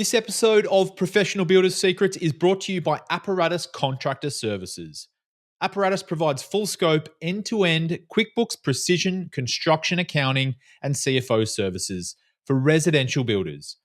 This episode of Professional Builders Secrets is brought to you by Apparatus Contractor Services. Apparatus provides full scope, end-to-end QuickBooks precision construction accounting and CFO services for residential builders.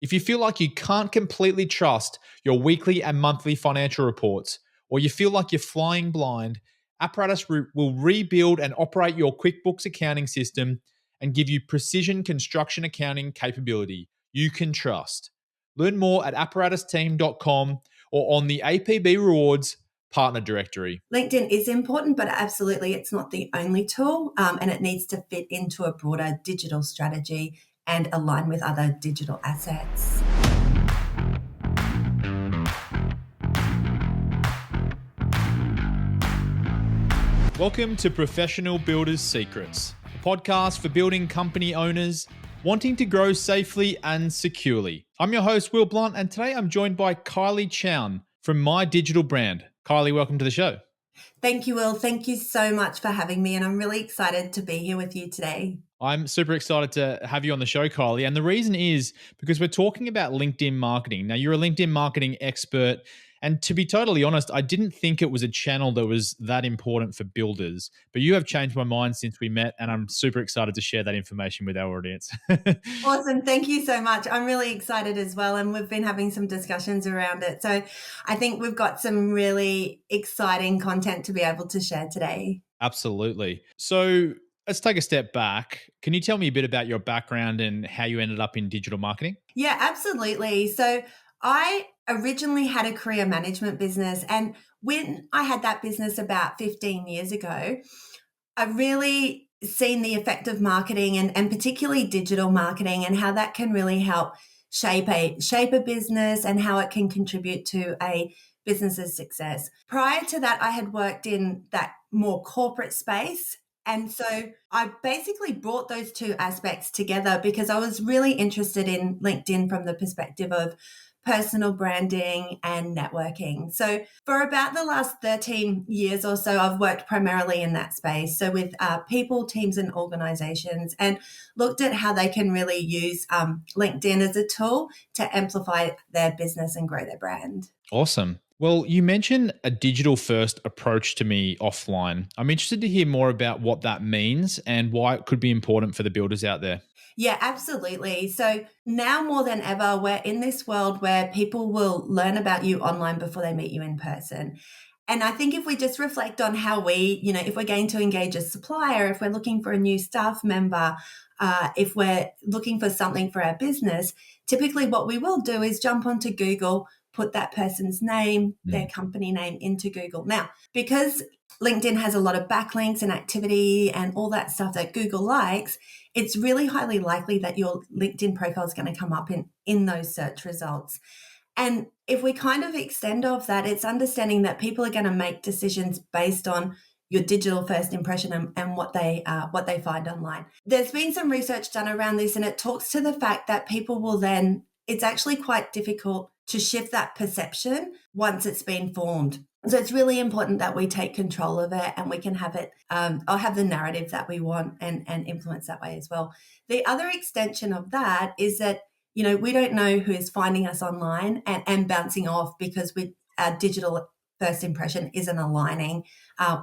If you feel like you can't completely trust your weekly and monthly financial reports, or you feel like you're flying blind, Apparatus will rebuild and operate your QuickBooks accounting system and give you precision construction accounting capability you can trust. Learn more at apparatusteam.com or on the APB Rewards partner directory. LinkedIn is important, but absolutely it's not the only tool, and it needs to fit into a broader digital strategy and align with other digital assets. Welcome to Professional Builders Secrets, a podcast for building company owners wanting to grow safely and securely. I'm your host, Will Blunt, and today I'm joined by Kylie Chown from My Digital Brand. Kylie, welcome to the show. Thank you, Will. Thank you so much for having me, and I'm really excited to be here with you today. I'm super excited to have you on the show, Kylie. And the reason is because we're talking about LinkedIn marketing. Now, you're a LinkedIn marketing expert. And to be totally honest, I didn't think it was a channel that was that important for builders. But you have changed my mind since we met. And I'm super excited to share that information with our audience. Awesome. Thank you so much. I'm really excited as well. And we've been having some discussions around it. So I think we've got some really exciting content to be able to share today. Absolutely. So let's take a step back. Can you tell me a bit about your background and how you ended up in digital marketing? Yeah, absolutely. So I originally had a career management business, and when I had that business about 15 years ago, I really seen the effect of marketing and particularly digital marketing and how that can really help shape a business and how it can contribute to a business's success. Prior to that, I had worked in that more corporate space. And so I basically brought those two aspects together because I was really interested in LinkedIn from the perspective of personal branding and networking. So for about the last 13 years or so, I've worked primarily in that space. So with people, teams, and organizations, and looked at how they can really use LinkedIn as a tool to amplify their business and grow their brand. Awesome. Well, you mentioned a digital first approach to me offline. I'm interested to hear more about what that means and why it could be important for the builders out there. Yeah, absolutely. So now more than ever, we're in this world where people will learn about you online before they meet you in person. And I think if we just reflect on how if we're going to engage a supplier, if we're looking for a new staff member, if we're looking for something for our business, typically what we will do is jump onto Google, put that person's name, their company name into Google. Now, because LinkedIn has a lot of backlinks and activity and all that stuff that Google likes, it's really highly likely that your LinkedIn profile is going to come up in those search results. And if we kind of extend off that, it's understanding that people are going to make decisions based on your digital first impression and what they find online. There's been some research done around this, and it talks to the fact that people will then, it's actually quite difficult to shift that perception once it's been formed. So it's really important that we take control of it and we can have it, or have the narrative that we want and influence that way as well. The other extension of that is that, we don't know who is finding us online and bouncing off because our digital first impression isn't aligning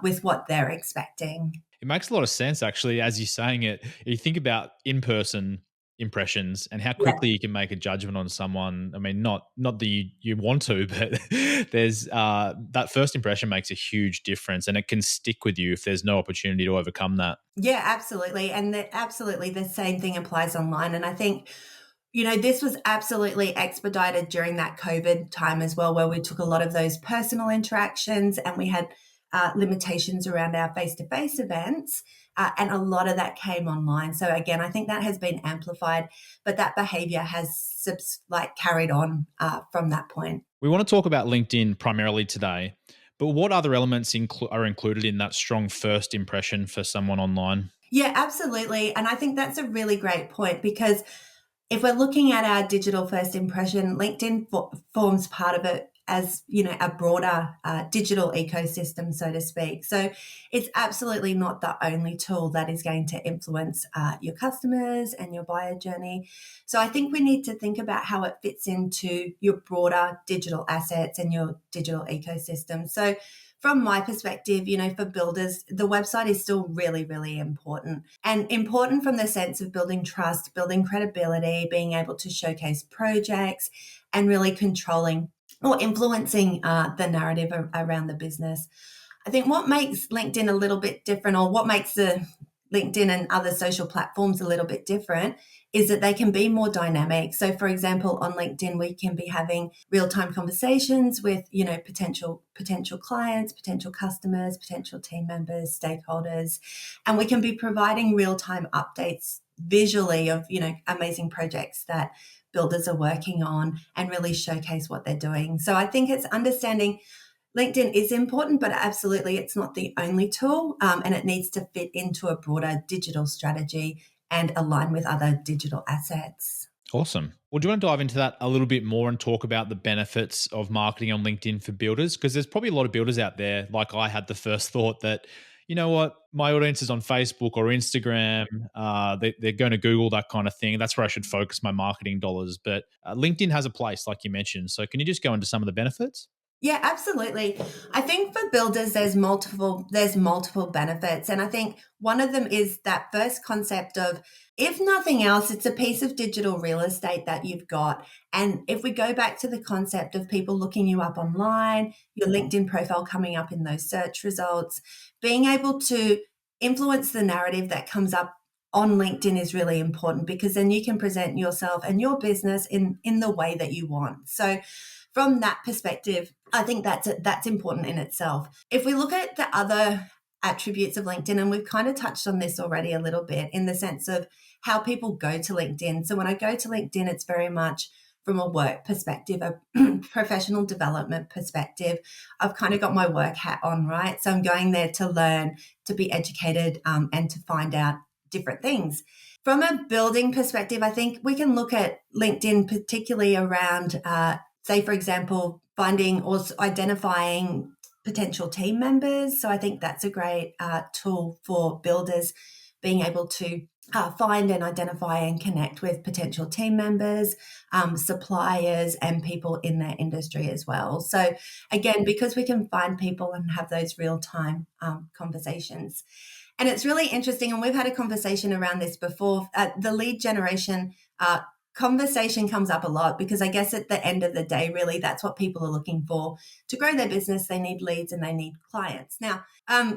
with what they're expecting. It makes a lot of sense, actually, as you're saying it. You think about in-person impressions and how quickly you can make a judgment on someone. I mean, not that you want to, but there's that first impression makes a huge difference, and it can stick with you if there's no opportunity to overcome that. Yeah, absolutely. And absolutely the same thing applies online. And I think, this was absolutely expedited during that COVID time as well, where we took a lot of those personal interactions and we had limitations around our face-to-face events. And a lot of that came online. So again, I think that has been amplified, but that behavior has carried on from that point. We want to talk about LinkedIn primarily today, but what other elements are included in that strong first impression for someone online? Yeah, absolutely. And I think that's a really great point because if we're looking at our digital first impression, LinkedIn forms part of it as a broader digital ecosystem, so to speak. So it's absolutely not the only tool that is going to influence your customers and your buyer journey. So I think we need to think about how it fits into your broader digital assets and your digital ecosystem. So from my perspective, for builders, the website is still really, really important, and important from the sense of building trust, building credibility, being able to showcase projects, and really controlling or influencing the narrative around the business. I think what makes LinkedIn a little bit different, or what makes the LinkedIn and other social platforms a little bit different, is that they can be more dynamic. So for example, on LinkedIn, we can be having real-time conversations with, potential clients, potential customers, potential team members, stakeholders, and we can be providing real-time updates visually of, amazing projects that builders are working on and really showcase what they're doing. So I think it's understanding LinkedIn is important, but absolutely it's not the only tool, and it needs to fit into a broader digital strategy and align with other digital assets. Awesome. Well, do you want to dive into that a little bit more and talk about the benefits of marketing on LinkedIn for builders? Because there's probably a lot of builders out there, like I had the first thought that, you know what, my audience is on Facebook or Instagram. They're going to Google, that kind of thing. That's where I should focus my marketing dollars. But LinkedIn has a place, like you mentioned. So can you just go into some of the benefits? Yeah, absolutely. I think for builders, there's multiple benefits, and I think one of them is that first concept of, if nothing else, it's a piece of digital real estate that you've got. And if we go back to the concept of people looking you up online, your LinkedIn profile coming up in those search results, being able to influence the narrative that comes up on LinkedIn is really important, because then you can present yourself and your business in the way that you want. So from that perspective, I think that's important in itself. If we look at the other attributes of LinkedIn, and we've kind of touched on this already a little bit in the sense of how people go to LinkedIn. So when I go to LinkedIn, it's very much from a work perspective, a professional development perspective. I've kind of got my work hat on, right? So I'm going there to learn, to be educated, and to find out different things. From a building perspective, I think we can look at LinkedIn particularly around say, for example, finding or identifying potential team members. So I think that's a great tool for builders, being able to find and identify and connect with potential team members, suppliers, and people in their industry as well. So again, because we can find people and have those real-time conversations. And it's really interesting, and we've had a conversation around this before, the lead generation conversation comes up a lot, because I guess at the end of the day, really, that's what people are looking for to grow their business. They need leads and they need clients. Now,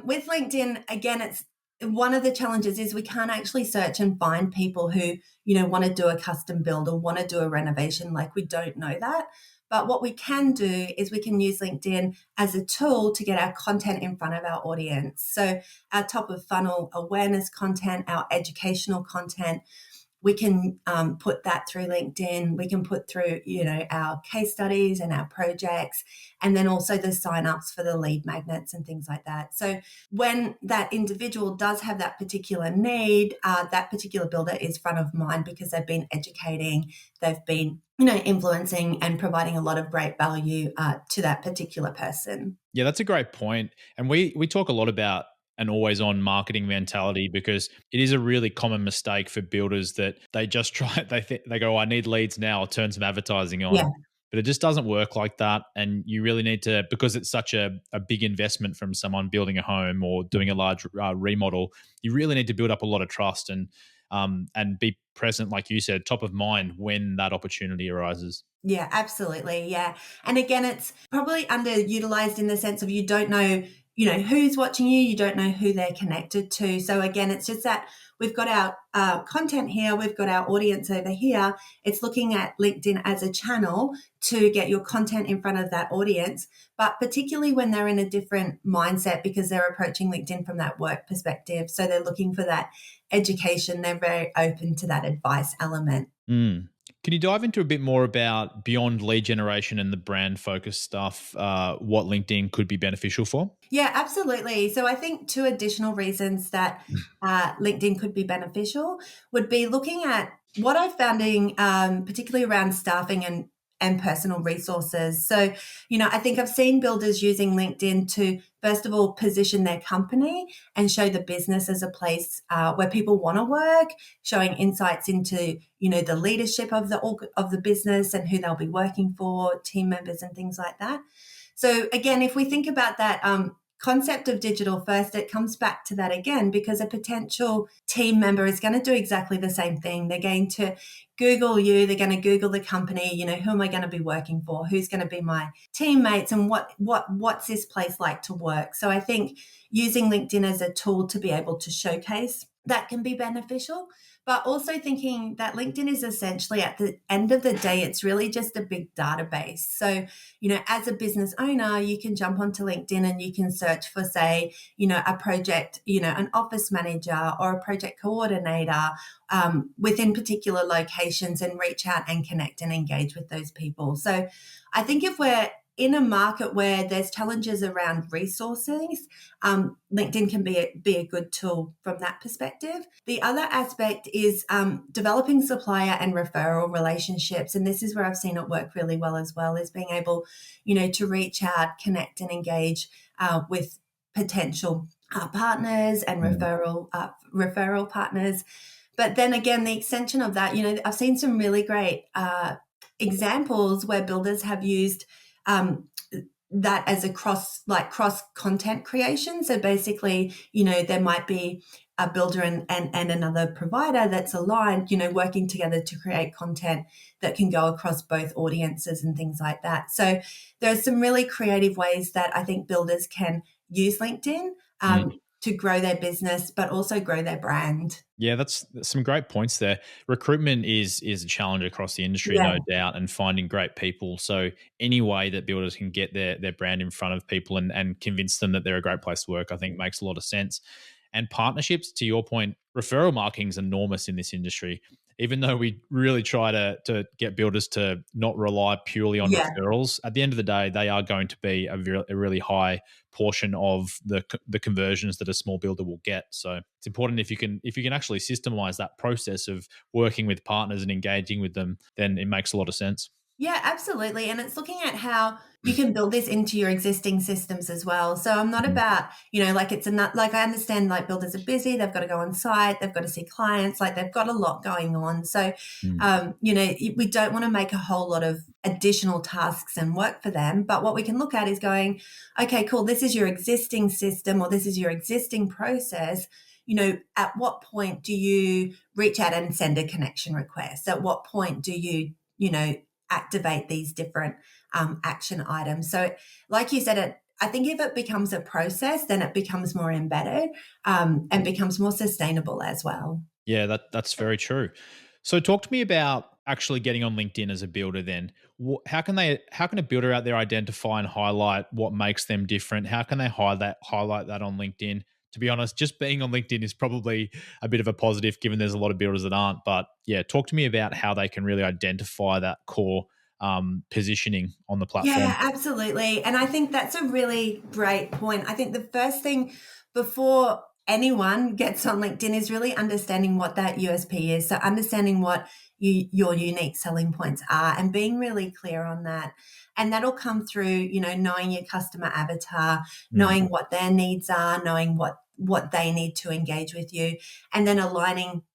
with LinkedIn, again, it's one of the challenges is we can't actually search and find people who, want to do a custom build or want to do a renovation. Like, we don't know that. But what we can do is we can use LinkedIn as a tool to get our content in front of our audience. So our top of funnel awareness content, our educational content, we can put that through LinkedIn. We can put through, our case studies and our projects, and then also the signups for the lead magnets and things like that. So when that individual does have that particular need, that particular builder is front of mind, because they've been educating, they've been, influencing and providing a lot of great value to that particular person. Yeah, that's a great point. And we talk a lot about an always on marketing mentality, because it is a really common mistake for builders that they just try, they go, I need leads now, I'll turn some advertising on. Yeah. But it just doesn't work like that. And you really need to, because it's such a big investment from someone building a home or doing a large remodel, you really need to build up a lot of trust and be present, like you said, top of mind when that opportunity arises. Yeah, absolutely. Yeah. And again, it's probably underutilized in the sense of you don't know, who's watching you, you don't know who they're connected to. So again, it's just that we've got our content here, we've got our audience over here. It's looking at LinkedIn as a channel to get your content in front of that audience, but particularly when they're in a different mindset, because they're approaching LinkedIn from that work perspective. So they're looking for that education. They're very open to that advice element. Mm. Can you dive into a bit more about beyond lead generation and the brand focused stuff, what LinkedIn could be beneficial for? Yeah, absolutely. So I think two additional reasons that LinkedIn could be beneficial would be looking at what I found in, particularly around staffing and personal resources. So, I think I've seen builders using LinkedIn to, first of all, position their company and show the business as a place where people want to work, showing insights into, the leadership of the business and who they'll be working for, team members and things like that. So again, if we think about that concept of digital first, it comes back to that again, because a potential team member is going to do exactly the same thing. They're going to Google you, they're going to Google the company, who am I going to be working for? Who's going to be my teammates, and what's this place like to work? So I think using LinkedIn as a tool to be able to showcase that can be beneficial. But also thinking that LinkedIn is essentially, at the end of the day, it's really just a big database. So, as a business owner, you can jump onto LinkedIn and you can search for, say, a project, an office manager or a project coordinator within particular locations, and reach out and connect and engage with those people. So I think if we're in a market where there's challenges around resources, LinkedIn can be a good tool from that perspective. The other aspect is developing supplier and referral relationships. And this is where I've seen it work really well as well, is being able, to reach out, connect and engage with potential partners and referral partners. But then again, the extension of that, I've seen some really great examples where builders have used that as a cross content creation. So basically, there might be a builder and another provider that's aligned, working together to create content that can go across both audiences and things like that. So there's some really creative ways that I think builders can use LinkedIn to grow their business, but also grow their brand. Yeah, that's some great points there. Recruitment is a challenge across the industry, Yeah. no doubt, and finding great people. So any way that builders can get their brand in front of people and convince them that they're a great place to work, I think makes a lot of sense. And partnerships, to your point, referral marketing is enormous in this industry. Even though we really try to get builders to not rely purely on Yeah. referrals, at the end of the day, they are going to be a really high portion of the conversions that a small builder will get. So it's important if you can actually systemize that process of working with partners and engaging with them, then it makes a lot of sense. Yeah, absolutely. And it's looking at how you can build this into your existing systems as well. So I'm not Mm, about, it's not like, I understand like builders are busy, they've got to go on site, they've got to see clients, like they've got a lot going on. So, mm, we don't want to make a whole lot of additional tasks and work for them. But what we can look at is going, okay, cool, this is your existing system, or this is your existing process. At what point do you reach out and send a connection request? At what point do you activate these different action items? So like you said, I think if it becomes a process, then it becomes more embedded and becomes more sustainable as well. yeah, that's very true. So talk to me about actually getting on LinkedIn as a builder then. How can a builder out there identify and highlight what makes them different? How can they highlight that on LinkedIn? To be honest, just being on LinkedIn is probably a bit of a positive, given there's a lot of builders that aren't. But yeah, talk to me about how they can really identify that core positioning on the Yeah, platform. absolutely. And I think that's a really great point. I think the first thing before anyone gets on LinkedIn is really understanding what that USP is. So understanding what your unique selling points are and being really clear on that. And that'll come through, knowing your customer avatar, Mm, knowing what their needs are, knowing what they need to engage with you, and then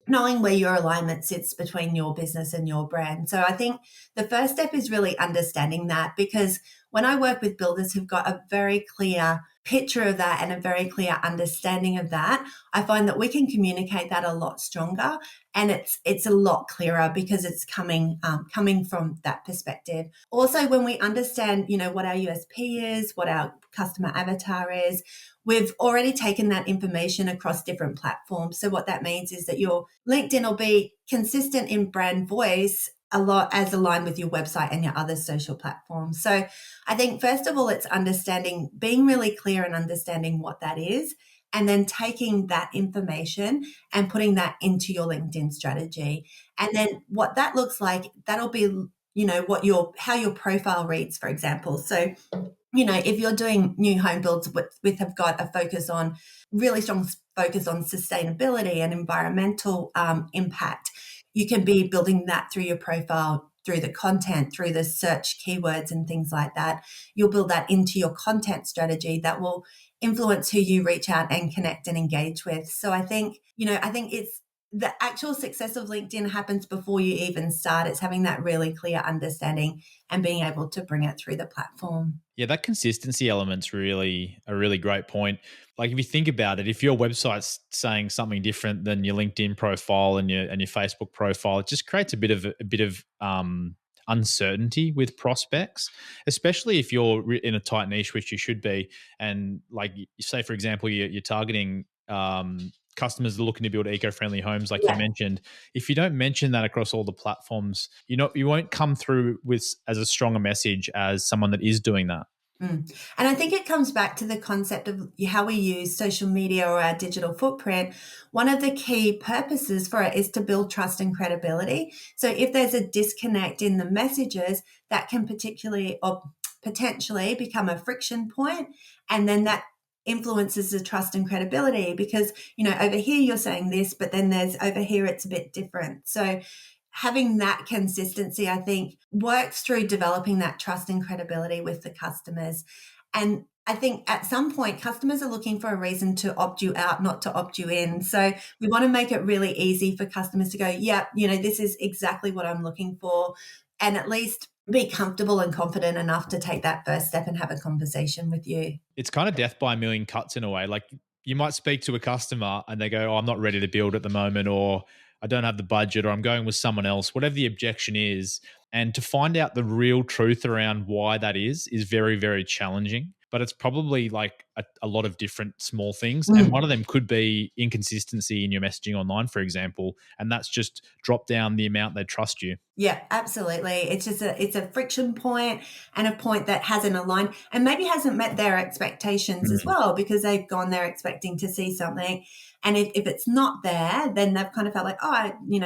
knowing where your alignment sits between your business and your brand. So I think the first step is really understanding that, because when I work with builders who've got a very clear picture of that and a very clear understanding of that, I find that we can communicate that a lot stronger, and it's a lot clearer because it's coming from that perspective. Also, when we understand, what our USP is, what our customer avatar is, we've already taken that information across different platforms. So what that means is that your LinkedIn will be consistent in brand voice, a lot as aligned with your website and your other social platforms. So I think first of all, it's being really clear and understanding what that is, and then taking that information and putting that into your LinkedIn strategy. And then what that looks like, that'll be, how your profile reads, for example. So if you're doing new home builds have got a really strong focus on sustainability and environmental impact, you can be building that through your profile through the content, through the search keywords and things like that. You'll build that into your content strategy that will influence who you reach out and connect and engage with. So I think, I think it's the actual success of LinkedIn happens before you even start. It's having that really clear understanding and being able to bring it through the platform. Yeah, that consistency element's really a really great point. Like if you think about it, if your website's saying something different than your LinkedIn profile and your Facebook profile, it just creates a bit of uncertainty with prospects, especially if you're in a tight niche, which you should be. And like, say for example, you're targeting customers that are looking to build eco-friendly homes, like you Yeah. mentioned. If you don't mention that across all the platforms, you won't come through with as a strong a message as someone that is doing that. Mm. And I think it comes back to the concept of how we use social media or our digital footprint. One of the key purposes for it is to build trust and credibility. So if there's a disconnect in the messages, that can particularly or potentially become a friction point, and then that influences the trust and credibility because, over here you're saying this, but then there's over here it's a bit different. So having that consistency, I think, works through developing that trust and credibility with the customers. And I think at some point, customers are looking for a reason to opt you out, not to opt you in. So we want to make it really easy for customers to go, yeah, this is exactly what I'm looking for. And at least be comfortable and confident enough to take that first step and have a conversation with you. It's kind of death by a million cuts in a way. Like you might speak to a customer and they go, "Oh, I'm not ready to build at the moment," or "I don't have the budget," or "I'm going with someone else," whatever the objection is. And to find out the real truth around why that is very, very challenging. But it's probably like a lot of different small things. And one of them could be inconsistency in your messaging online, for example. And that's just drop down the amount they trust you. Yeah, absolutely. It's a friction point and a point that hasn't aligned and maybe hasn't met their expectations as well because they've gone there expecting to see something. And if it's not there, then they've kind of felt like,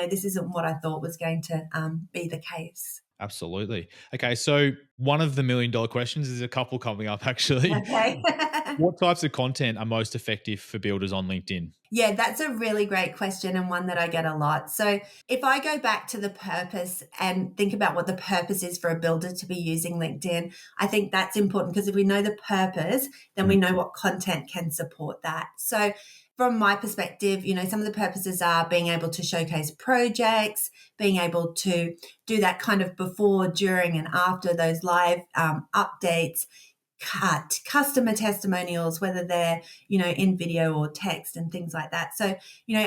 this isn't what I thought was going to be the case. Absolutely. Okay, so one of the $1 million questions is a couple coming up actually. Okay. What types of content are most effective for builders on LinkedIn? Yeah, that's a really great question and one that I get a lot. So, if I go back to the purpose and think about what the purpose is for a builder to be using LinkedIn, I think that's important because if we know the purpose, then we know what content can support that. So, from my perspective, some of the purposes are being able to showcase projects, being able to do that kind of before, during, and after those live updates, customer testimonials, whether they're, in video or text and things like that. So,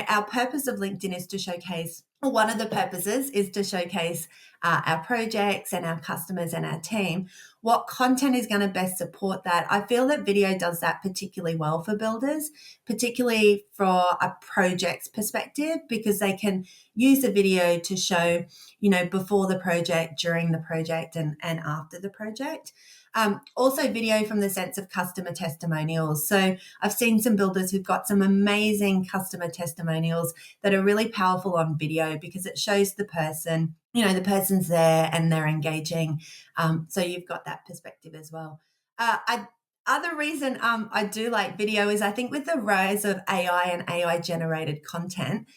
our purpose of LinkedIn is to showcase, or one of the purposes is to showcase our projects and our customers and our team. What content is going to best support that? I feel that video does that particularly well for builders, particularly for a project's perspective, because they can use the video to show, before the project, during the project, and after the project. Also video from the sense of customer testimonials. So I've seen some builders who've got some amazing customer testimonials that are really powerful on video because it shows the person, the person's there and they're engaging. So you've got that perspective as well. Other reason I do like video is I think with the rise of AI and AI generated content,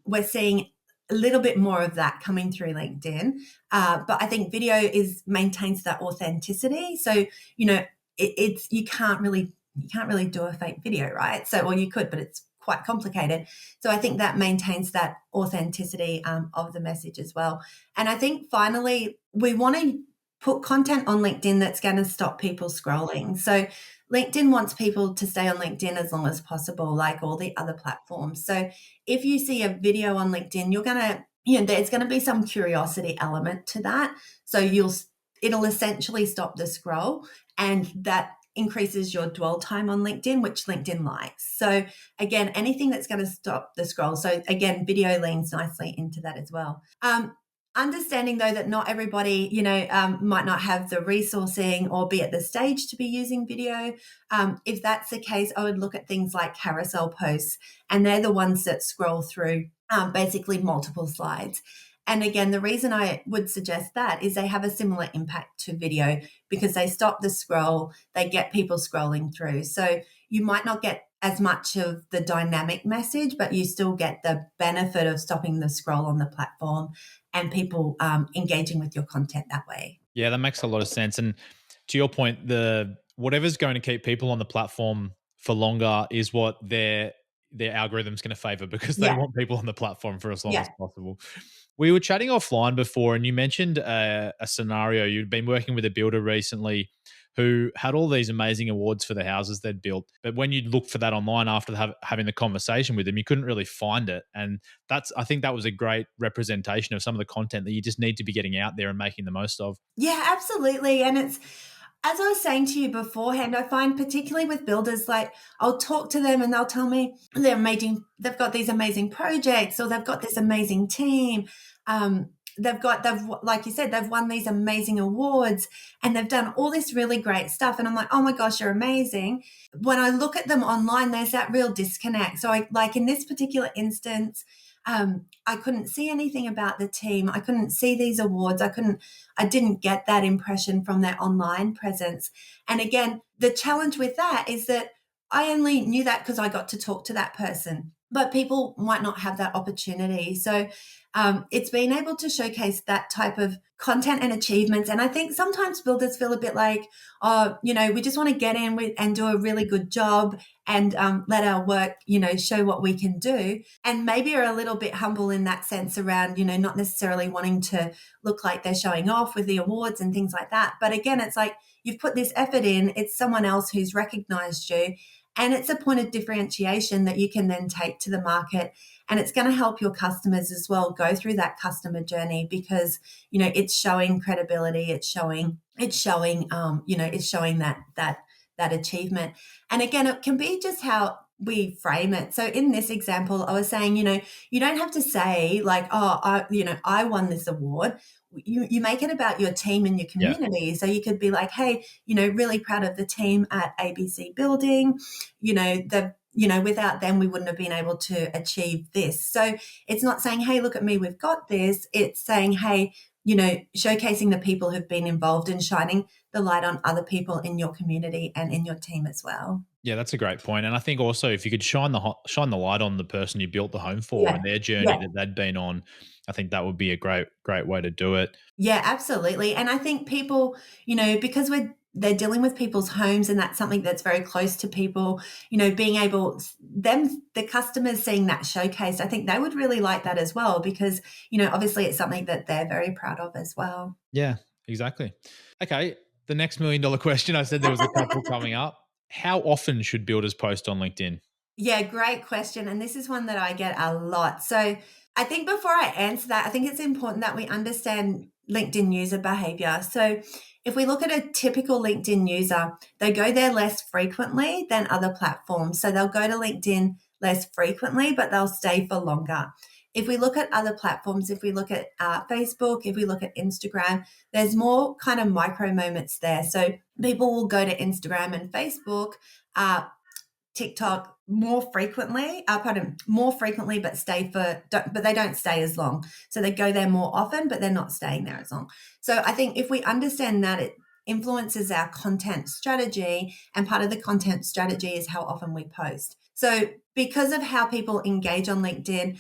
we're seeing a little bit more of that coming through LinkedIn. But I think video maintains that authenticity. So, it's you can't really do a fake video, right? So, well, you could, but it's quite complicated. So I think that maintains that authenticity of the message as well. And I think finally, we want to put content on LinkedIn that's going to stop people scrolling. So LinkedIn wants people to stay on LinkedIn as long as possible, like all the other platforms. So if you see a video on LinkedIn, you're going to, there's going to be some curiosity element to that. So it'll essentially stop the scroll, and that increases your dwell time on LinkedIn, which LinkedIn likes. So again, anything that's going to stop the scroll. So again, video leans nicely into that as well. Understanding though that not everybody, might not have the resourcing or be at the stage to be using video. If that's the case, I would look at things like carousel posts, and they're the ones that scroll through basically multiple slides. And again, the reason I would suggest that is they have a similar impact to video because they stop the scroll, they get people scrolling through. So you might not get as much of the dynamic message, but you still get the benefit of stopping the scroll on the platform. and people engaging with your content that way. Yeah, that makes a lot of sense. And to your point, the whatever's going to keep people on the platform for longer is what their algorithm's going to favor because they Yeah, want people on the platform for as long yeah. as possible. We were chatting offline before, and you mentioned a scenario. You'd been working with a builder recently who had all these amazing awards for the houses they'd built, but when you'd look for that online after having the conversation with them, you couldn't really find it. And I think that was a great representation of some of the content that you just need to be getting out there and making the most of. Yeah, absolutely. And it's, as I was saying to you beforehand, I find particularly with builders, like I'll talk to them and they'll tell me they're amazing, they've got these amazing projects or they've got this amazing team. They've like you said, they've won these amazing awards and they've done all this really great stuff. And I'm like, oh my gosh, you're amazing. When I look at them online, there's that real disconnect. So I, like in this particular instance, I couldn't see anything about the team. I couldn't see these awards. I didn't get that impression from their online presence. And again, the challenge with that is that I only knew that because I got to talk to that person, but people might not have that opportunity. So it's being able to showcase that type of content and achievements. And I think sometimes builders feel a bit like, oh, we just want to get in with and do a really good job and let our work, show what we can do. And maybe are a little bit humble in that sense around, not necessarily wanting to look like they're showing off with the awards and things like that. But again, it's like you've put this effort in, it's someone else who's recognized you. And it's a point of differentiation that you can then take to the market. And it's going to help your customers as well go through that customer journey because, it's showing credibility, it's showing that achievement. And again, it can be just how we frame it. So in this example, I was saying, you don't have to say like, oh, I won this award. You make it about your team and your Yeah. community. So you could be like, hey, really proud of the team at ABC Building. Without them, we wouldn't have been able to achieve this. So it's not saying, hey, look at me, we've got this. It's saying, hey, showcasing the people who've been involved and shining the light on other people in your community and in your team as well. Yeah, that's a great point. And I think also if you could shine the light on the person you built the home for Yeah. and their journey Yeah. that they'd been on, I think that would be a great way to do it. Yeah, absolutely. And I think people, because they're dealing with people's homes and that's something that's very close to people, being able the customers seeing that showcase, I think they would really like that as well because, obviously it's something that they're very proud of as well. Yeah, exactly. Okay, the next $1,000,000 question, I said there was a couple coming up. How often should builders post on LinkedIn? Yeah, great question. And this is one that I get a lot. So I think before I answer that, I think it's important that we understand LinkedIn user behavior. So if we look at a typical LinkedIn user, they go there less frequently than other platforms. So they'll go to LinkedIn less frequently, but they'll stay for longer. If we look at other platforms, if we look at Facebook, if we look at Instagram, there's more kind of micro moments there. So people will go to Instagram and Facebook, TikTok more frequently, but but they don't stay as long. So they go there more often, but they're not staying there as long. So I think if we understand that, it influences our content strategy, and part of the content strategy is how often we post. So because of how people engage on LinkedIn,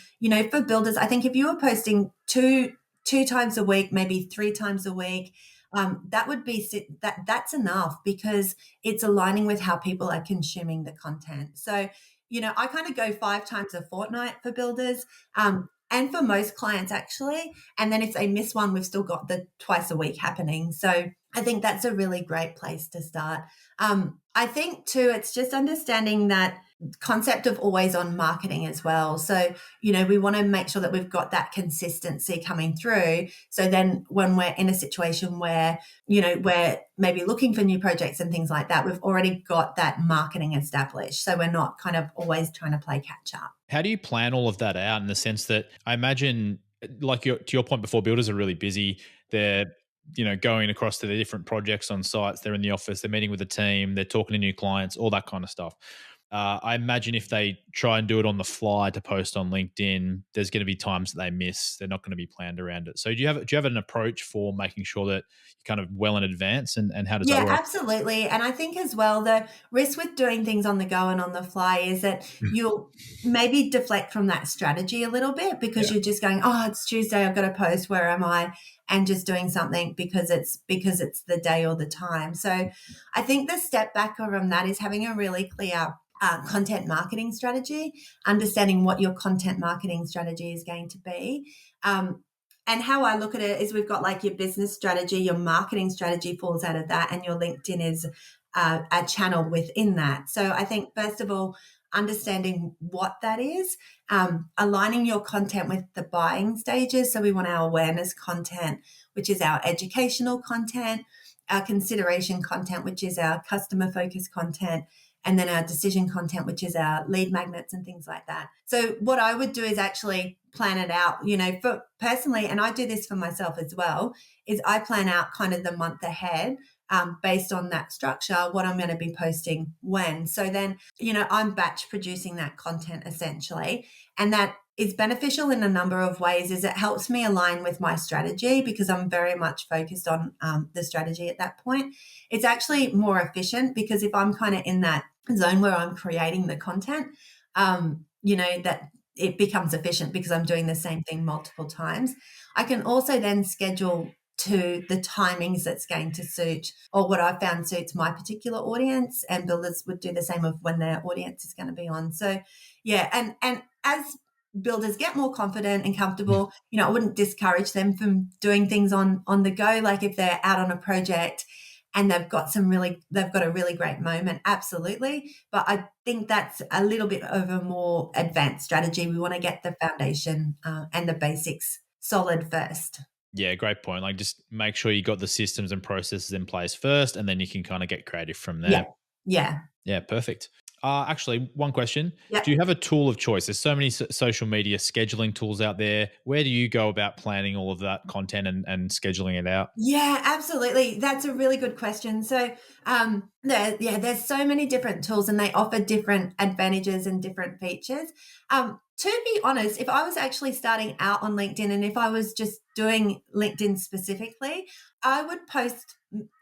for builders, I think if you were posting two times a week, maybe 3 times a week, that would be that's enough because it's aligning with how people are consuming the content. So, I kind of go 5 times a fortnight for builders, and for most clients actually. And then if they miss one, we've still got the twice a week happening. So I think that's a really great place to start. I think too, it's just understanding that concept of always on marketing as well. So, we want to make sure that we've got that consistency coming through. So then when we're in a situation where, we're maybe looking for new projects and things like that, we've already got that marketing established. So we're not kind of always trying to play catch up. How do you plan all of that out in the sense that I imagine, like to your point before, builders are really busy. They're going across to the different projects on sites. They're in the office. They're meeting with the team. They're talking to new clients. All that kind of stuff. I imagine if they try and do it on the fly to post on LinkedIn, there's going to be times that they miss. They're not going to be planned around it. So do you have an approach for making sure that you're kind of well in advance, and how does that Yeah, work? absolutely. And I think as well, the risk with doing things on the go and on the fly is that you'll maybe deflect from that strategy a little bit because Yeah. you're just going, oh, it's Tuesday, I've got to post, where am I? And just doing something because it's the day or the time. So I think the step back from that is having a really clear content marketing strategy, understanding what your content marketing strategy is going to be. And how I look at it is we've got like your business strategy, your marketing strategy falls out of that, and your LinkedIn is a channel within that. So I think, first of all, understanding what that is, aligning your content with the buying stages. So we want our awareness content, which is our educational content, our consideration content, which is our customer focused content, and then our decision content, which is our lead magnets and things like that. So what I would do is actually plan it out, for personally, and I do this for myself as well, is I plan out kind of the month ahead, based on that structure, what I'm going to be posting when. So then, I'm batch producing that content essentially. And that is beneficial in a number of ways. Is it helps me align with my strategy because I'm very much focused on the strategy at that point. It's actually more efficient because if I'm kind of in that zone where I'm creating the content, that it becomes efficient because I'm doing the same thing multiple times. I can also then schedule to the timings that's going to suit, or what I found suits my particular audience, and builders would do the same of when their audience is going to be on. So yeah, and as builders get more confident and comfortable, I wouldn't discourage them from doing things on the go. Like if they're out on a project and they've got a really great moment, absolutely. But I think that's a little bit of a more advanced strategy. We want to get the foundation and the basics solid first. Yeah, great point. Like, just make sure you got the systems and processes in place first, and then you can kind of get creative from there. Yeah. Yeah. Yeah, perfect. Actually, one question. Yeah. Do you have a tool of choice? There's so many social media scheduling tools out there. Where do you go about planning all of that content and scheduling it out? Yeah, absolutely. That's a really good question. So, there's so many different tools, and they offer different advantages and different features. To be honest, if I was actually starting out on LinkedIn and if I was just doing LinkedIn specifically, I would post.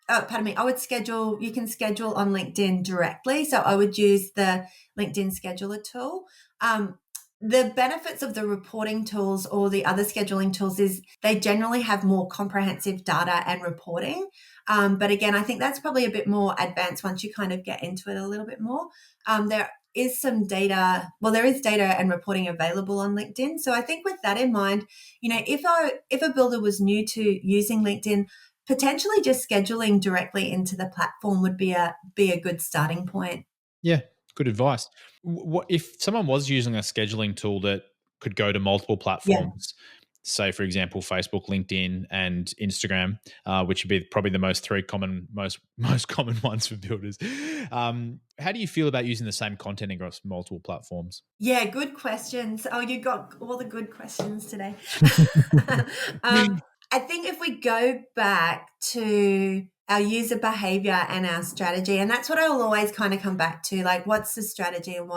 Oh, pardon me. I would schedule. You can schedule on LinkedIn directly, so I would use the LinkedIn scheduler tool. The benefits of the reporting tools or the other scheduling tools is they generally have more comprehensive data and reporting. But again, I think that's probably a bit more advanced once you kind of get into it a little bit more. There is some data, well, there is data and reporting available on LinkedIn. So I think with that in mind, if a builder was new to using LinkedIn, potentially just scheduling directly into the platform would be a good starting point. Yeah, good advice. What if someone was using a scheduling tool that could go to multiple Yeah. platforms, say for example Facebook, LinkedIn, and Instagram, which would be probably the most common ones for builders. How do you feel about using the same content across multiple platforms? Yeah, good questions. Oh, you got all the good questions today. I think if we go back to our user behavior and our strategy, and that's what I will always kind of come back to, like what's the strategy and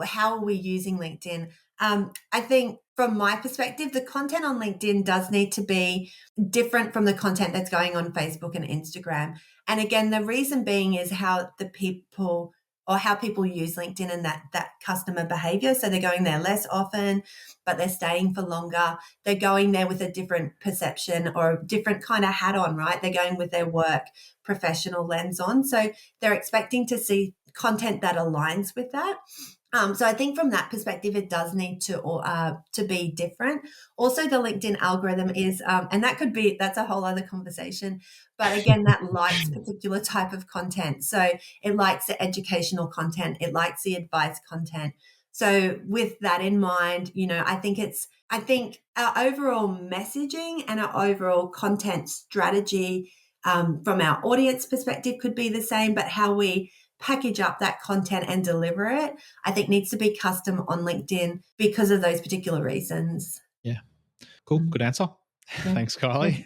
how are we using LinkedIn? I think from my perspective, the content on LinkedIn does need to be different from the content that's going on Facebook and Instagram. And again, the reason being is how people use LinkedIn and that customer behavior. So they're going there less often, but they're staying for longer. They're going there with a different perception or a different kind of hat on, right? They're going with their work professional lens on. So they're expecting to see content that aligns with that. So I think from that perspective, it does need to be different. Also, the LinkedIn algorithm is, and that's a whole other conversation. But again, that likes particular type of content. So it likes the educational content. It likes the advice content. So with that in mind, I think our overall messaging and our overall content strategy, from our audience perspective could be the same, but how we package up that content and deliver it, I think needs to be custom on LinkedIn because of those particular reasons. Yeah, cool. Mm. Good answer. Yeah. Thanks, Kylie.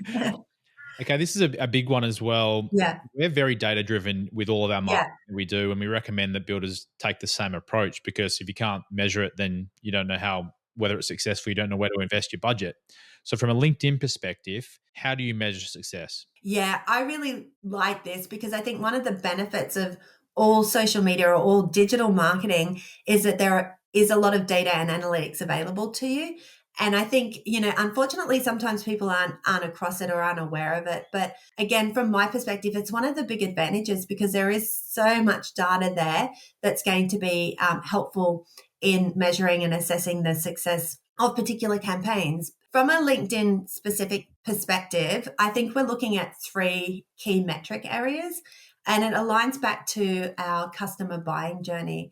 Okay, this is a big one as well. Yeah. We're very data driven with all of our marketing Yeah. that we do, and we recommend that builders take the same approach because if you can't measure it, then you don't know how whether it's successful. You don't know where to invest your budget. So, from a LinkedIn perspective, how do you measure success? Yeah, I really like this because I think one of the benefits of all social media or all digital marketing is that is a lot of data and analytics available to you. And I think, unfortunately, sometimes people aren't across it or aren't aware of it. But again, from my perspective, it's one of the big advantages because there is so much data there that's going to be helpful in measuring and assessing the success of particular campaigns. From a LinkedIn specific perspective, I think we're looking at three key metric areas, and it aligns back to our customer buying journey.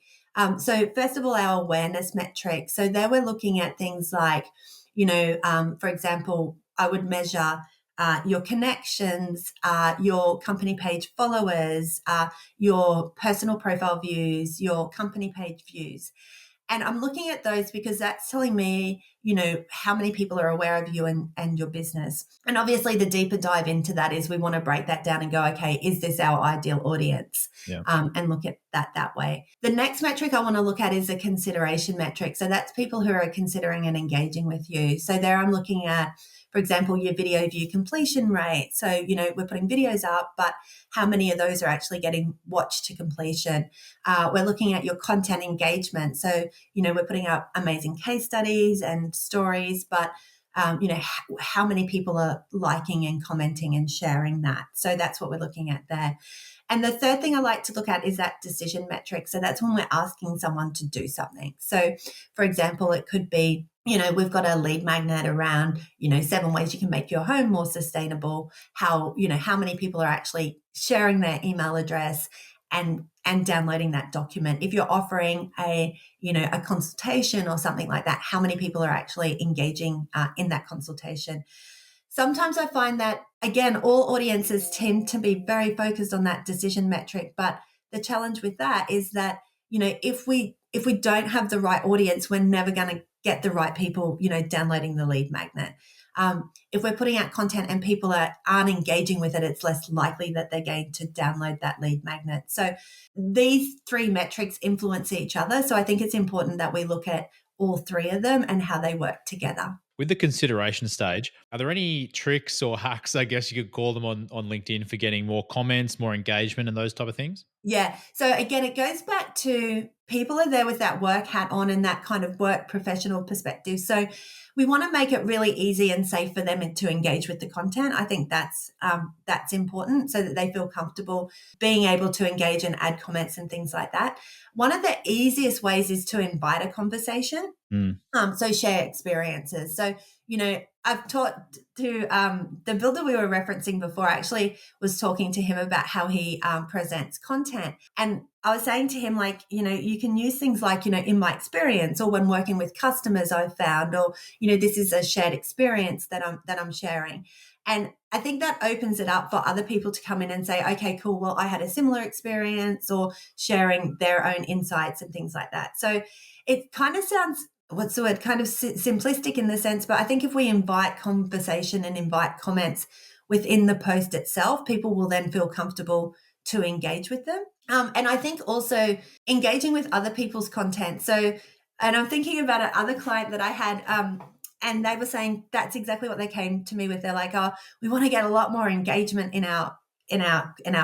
So, first of all, our awareness metric. So, there we're looking at things like, for example, I would measure your connections, your company page followers, your personal profile views, your company page views. And I'm looking at those because that's telling me, how many people are aware of you and your business. And obviously, the deeper dive into that is we want to break that down and go, okay, is this our ideal audience? Yeah. And look at that way. The next metric I want to look at is a consideration metric. So that's people who are considering and engaging with you. So there I'm looking at, for example, your video view completion rate. So, we're putting videos up, but how many of those are actually getting watched to completion? We're looking at your content engagement. So, we're putting out amazing case studies and stories, but how many people are liking and commenting and sharing that? So that's what we're looking at there. And the third thing I like to look at is that decision metric. So that's when we're asking someone to do something. So, for example, it could be, we've got a lead magnet around, 7 ways you can make your home more sustainable. How many people are actually sharing their email address and downloading that document. If you're offering a consultation or something like that, how many people are actually engaging in that consultation? Sometimes I find that, again, all audiences tend to be very focused on that decision metric. But the challenge with that is that, if we don't have the right audience, we're never going to get the right people, downloading the lead magnet. If we're putting out content and people aren't engaging with it, it's less likely that they're going to download that lead magnet. So these three metrics influence each other. So I think it's important that we look at all three of them and how they work together. With the consideration stage, are there any tricks or hacks, I guess you could call them, on LinkedIn for getting more comments, more engagement, and those type of things? Yeah. So again, it goes back to people are there with that work hat on and that kind of work professional perspective. So we want to make it really easy and safe for them to engage with the content. I think that's important so that they feel comfortable being able to engage and add comments and things like that. One of the easiest ways is to invite a conversation. Mm. So share experiences. So, I've talked to the builder we were referencing before, I actually was talking to him about how he presents content. And I was saying to him, like, you can use things like, in my experience or when working with customers I've found, or, this is a shared experience that I'm sharing. And I think that opens it up for other people to come in and say, okay, cool. Well, I had a similar experience, or sharing their own insights and things like that. So it kind of sounds, what's the word, kind of simplistic in the sense, but I think if we invite conversation and invite comments within the post itself, people will then feel comfortable to engage with them. And I think also engaging with other people's content. So, and I'm thinking about another client that I had, and they were saying that's exactly what they came to me with. They're like, oh, we want to get a lot more engagement in our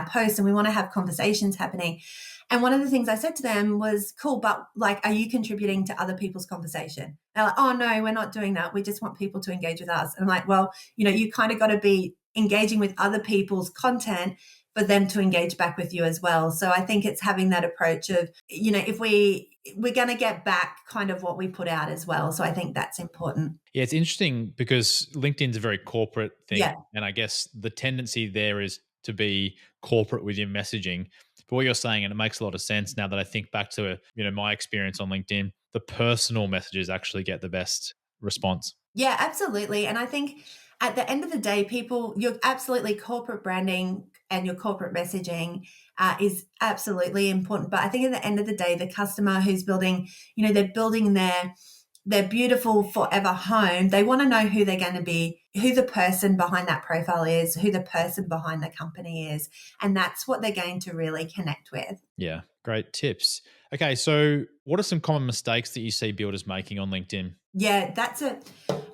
posts, and we want to have conversations happening. And one of the things I said to them was, cool, but like, are you contributing to other people's conversation? They're like, oh, no, we're not doing that. We just want people to engage with us. And I'm like, well, you kind of got to be engaging with other people's content for them to engage back with you as well. So I think it's having that approach of, if we're going to get back kind of what we put out as well. So I think that's important. Yeah, it's interesting because LinkedIn's a very corporate thing. Yeah. And I guess the tendency there is to be corporate with your messaging. But what you're saying, and it makes a lot of sense now that I think back to my experience on LinkedIn, the personal messages actually get the best response. Yeah, absolutely. And I think at the end of the day, you're absolutely corporate branding and your corporate messaging is absolutely important. But I think at the end of the day, the customer who's building, they're building their beautiful forever home, they want to know who they're going to be, who the person behind that profile is, who the person behind the company is. And that's what they're going to really connect with. Yeah, great tips. Okay, so what are some common mistakes that you see builders making on LinkedIn? Yeah, that's a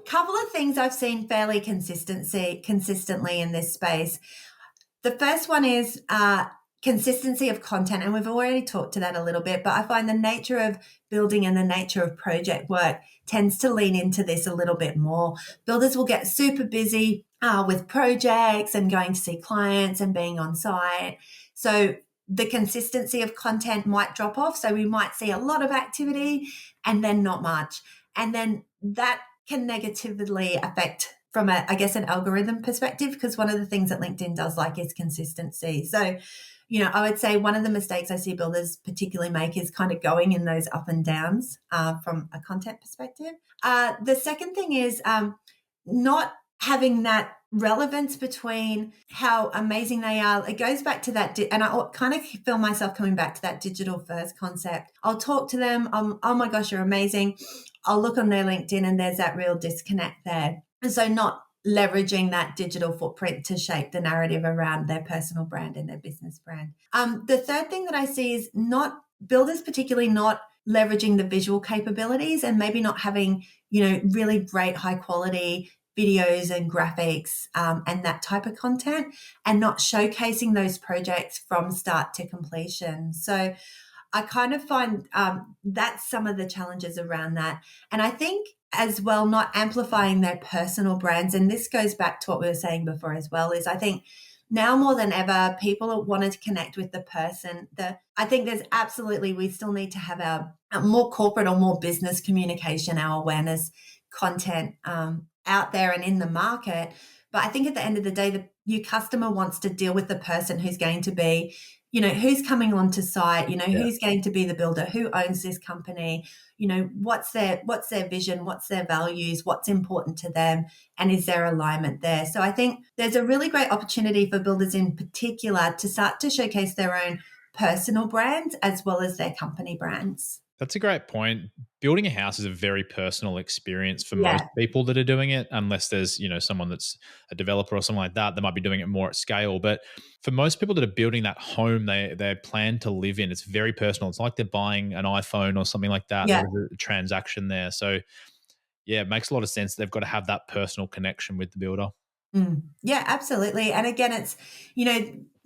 couple of things I've seen fairly consistently in this space. The first one is consistency of content, and we've already talked to that a little bit, but I find the nature of building and the nature of project work tends to lean into this a little bit more. Builders will get super busy with projects and going to see clients and being on site. So the consistency of content might drop off. So we might see a lot of activity and then not much. And then that can negatively affect from I guess, an algorithm perspective, because one of the things that LinkedIn does like is consistency. So, I would say one of the mistakes I see builders particularly make is kind of going in those up and downs from a content perspective. The second thing is not having that relevance between how amazing they are. It goes back to that, and I kind of feel myself coming back to that digital first concept. I'll talk to them, oh my gosh, you're amazing. I'll look on their LinkedIn and there's that real disconnect there. And so not leveraging that digital footprint to shape the narrative around their personal brand and their business brand. The third thing that I see is not builders, particularly not leveraging the visual capabilities and maybe not having, really great high quality videos and graphics and that type of content, and not showcasing those projects from start to completion. So I kind of find that's some of the challenges around that. And I think as well, not amplifying their personal brands. And this goes back to what we were saying before as well, is I think now more than ever, people want to connect with the person. I think there's absolutely, we still need to have our more corporate or more business communication, our awareness content out there and in the market. But I think at the end of the day, your customer wants to deal with the person who's going to be, who's coming onto site, who's going to be the builder, who owns this company, what's their vision, what's their values, what's important to them, and is there alignment there? So I think there's a really great opportunity for builders in particular to start to showcase their own personal brands as well as their company brands. That's a great point. Building a house is a very personal experience for most Yeah. people that are doing it, unless there's, someone that's a developer or something like that that might be doing it more at scale. But for most people that are building that home they plan to live in, it's very personal. It's like they're buying an iPhone or something like that. Yeah. There's a transaction there. So yeah, it makes a lot of sense. They've got to have that personal connection with the builder. Yeah, absolutely. And again, it's,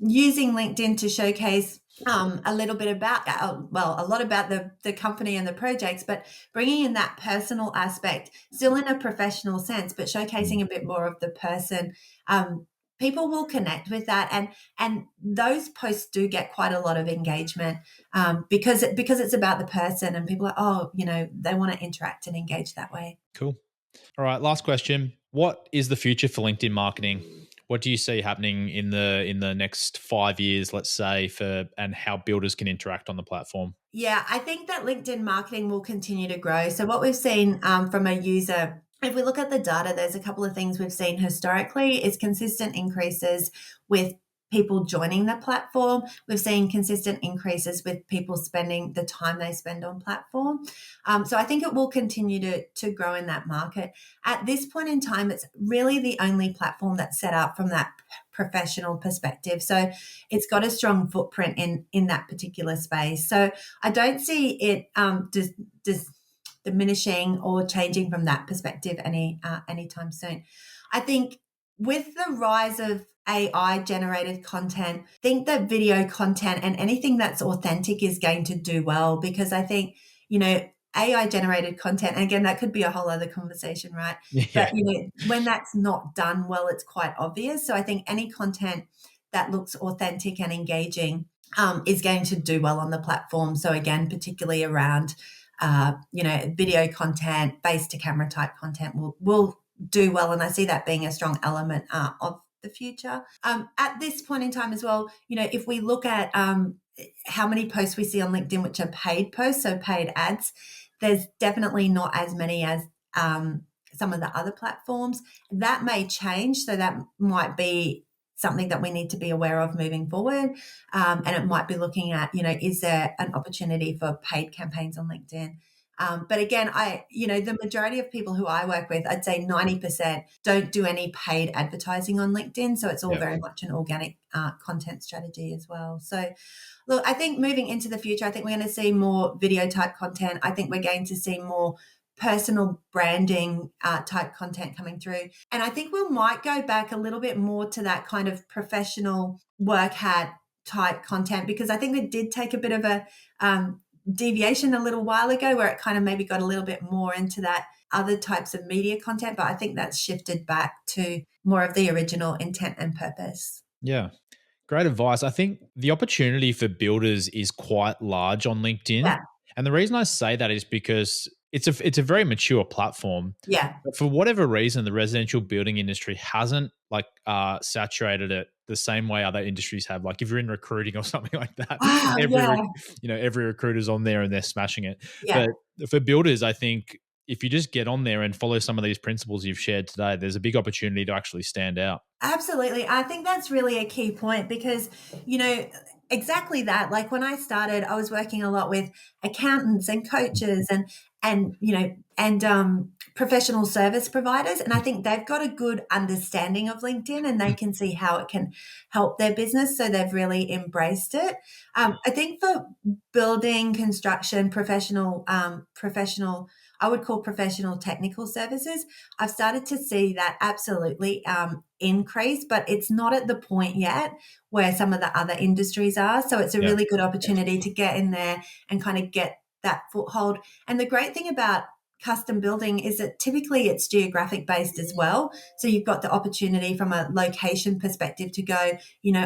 using LinkedIn to showcase a little bit about, a lot about the company and the projects, but bringing in that personal aspect, still in a professional sense, but showcasing a bit more of the person. People will connect with that, and those posts do get quite a lot of engagement because it's about the person, and people are, they want to interact and engage that way. Cool. All right, last question. What is the future for LinkedIn marketing? What do you see happening in the next 5 years, let's say, and how builders can interact on the platform? Yeah, I think that LinkedIn marketing will continue to grow. So what we've seen from a user, if we look at the data, there's a couple of things we've seen historically is consistent increases with people joining the platform. We've seen consistent increases with people spending the time they spend on platform. So I think it will continue to grow in that market. At this point in time, it's really the only platform that's set up from that professional perspective. So it's got a strong footprint in that particular space. So I don't see it diminishing or changing from that perspective anytime soon. I think with the rise of AI generated content, I think that video content and anything that's authentic is going to do well, because I think, AI generated content, and again, that could be a whole other conversation, right? Yeah. But, when that's not done well, it's quite obvious. So I think any content that looks authentic and engaging is going to do well on the platform. So again, particularly around, video content, face to camera type content will do well. And I see that being a strong element of the future. At this point in time as well, if we look at how many posts we see on LinkedIn, which are paid posts, so paid ads, there's definitely not as many as some of the other platforms. That may change. So that might be something that we need to be aware of moving forward. And it might be looking at, is there an opportunity for paid campaigns on LinkedIn? But again, the majority of people who I work with, I'd say 90% don't do any paid advertising on LinkedIn. So it's all Yeah. very much an organic content strategy as well. So look, I think moving into the future, I think we're going to see more video type content. I think we're going to see more personal branding type content coming through. And I think we might go back a little bit more to that kind of professional work hat type content, because I think it did take a bit of a deviation a little while ago where it kind of maybe got a little bit more into that other types of media content. But I think that's shifted back to more of the original intent and purpose. Yeah. Great advice. I think the opportunity for builders is quite large on LinkedIn. Yeah. And the reason I say that is because it's a very mature platform. Yeah. But for whatever reason, the residential building industry hasn't saturated it the same way other industries have. Like if you're in recruiting or something like that, Wow. every Yeah. every recruiter's on there and they're smashing it. Yeah. But for builders, I think if you just get on there and follow some of these principles you've shared today, there's a big opportunity to actually stand out. Absolutely. I think that's really a key point because, you know, exactly that. Like when I started, I was working a lot with accountants and coaches and professional service providers. And I think they've got a good understanding of LinkedIn and they can see how it can help their business. So they've really embraced it. I think for building, construction, professional, I would call professional technical services, I've started to see that absolutely increase, but it's not at the point yet where some of the other industries are. So it's a Yeah. really good opportunity to get in there and kind of get that foothold. And the great thing about custom building is that typically it's geographic based as well. So you've got the opportunity from a location perspective to go,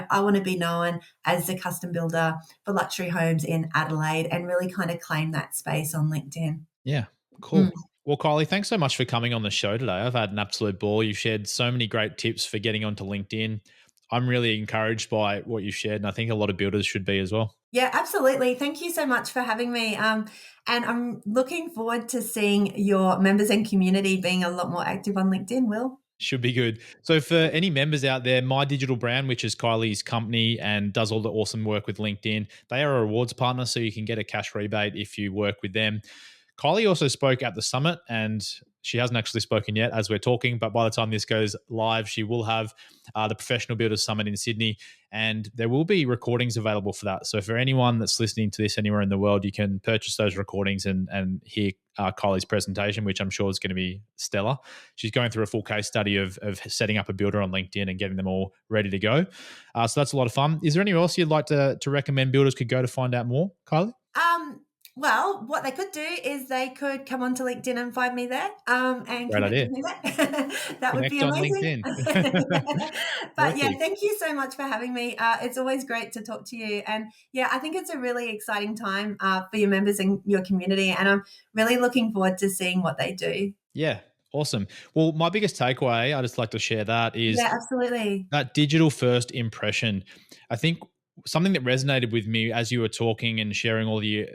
I want to be known as the custom builder for luxury homes in Adelaide and really kind of claim that space on LinkedIn. Yeah. Mm. Cool. Well, Kylie, thanks so much for coming on the show today. I've had an absolute ball. You've shared so many great tips for getting onto LinkedIn. I'm really encouraged by what you've shared, and I think a lot of builders should be as well. Yeah, absolutely. Thank you so much for having me. And I'm looking forward to seeing your members and community being a lot more active on LinkedIn, Will. Should be good. So, for any members out there, My Digital Brand, which is Kylie's company and does all the awesome work with LinkedIn, they are a rewards partner, so you can get a cash rebate if you work with them. Kylie also spoke at the summit, and she hasn't actually spoken yet as we're talking, but by the time this goes live, she will have the Professional Builders Summit in Sydney, and there will be recordings available for that. So for anyone that's listening to this anywhere in the world, you can purchase those recordings and hear Kylie's presentation, which I'm sure is going to be stellar. She's going through a full case study of setting up a builder on LinkedIn and getting them all ready to go. So that's a lot of fun. Is there anywhere else you'd like to recommend builders could go to find out more, Kylie? Well, what they could do is they could come onto LinkedIn and find me there and Great connect idea. with me there. That would be Connect on amazing. LinkedIn. But yeah, Perfect. thank you so much for having me. It's always great to talk to you. And yeah, I think it's a really exciting time for your members and your community. And I'm really looking forward to seeing what they do. Yeah, awesome. Well, my biggest takeaway, I just like to share that is Yeah, absolutely. that digital first impression. I think something that resonated with me as you were talking and sharing all the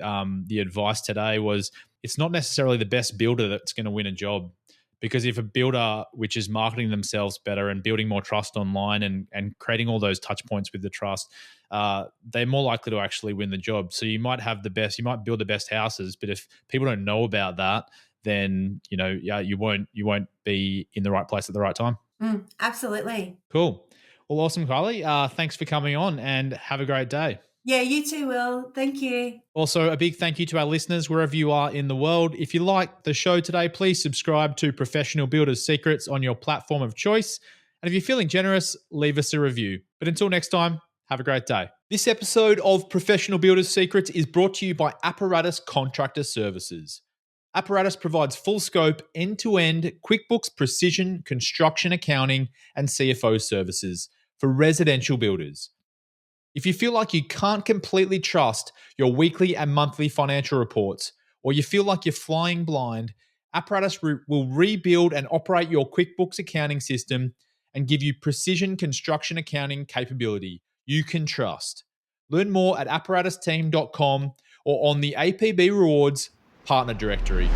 advice today was it's not necessarily the best builder that's going to win a job. Because if a builder which is marketing themselves better and building more trust online and creating all those touch points with the trust, they're more likely to actually win the job. So you might build the best houses, but if people don't know about that, then you won't be in the right place at the right time. Absolutely. Cool. Well, awesome, Kylie. Thanks for coming on and have a great day. Yeah, you too, Will. Thank you. Also, a big thank you to our listeners wherever you are in the world. If you like the show today, please subscribe to Professional Builders Secrets on your platform of choice. And if you're feeling generous, leave us a review. But until next time, have a great day. This episode of Professional Builders Secrets is brought to you by Apparatus Contractor Services. Apparatus provides full scope, end-to-end QuickBooks Precision construction accounting and CFO services for residential builders. If you feel like you can't completely trust your weekly and monthly financial reports, or you feel like you're flying blind, Apparatus will rebuild and operate your QuickBooks accounting system and give you precision construction accounting capability you can trust. Learn more at apparatusteam.com or on the APB Rewards Partner Directory.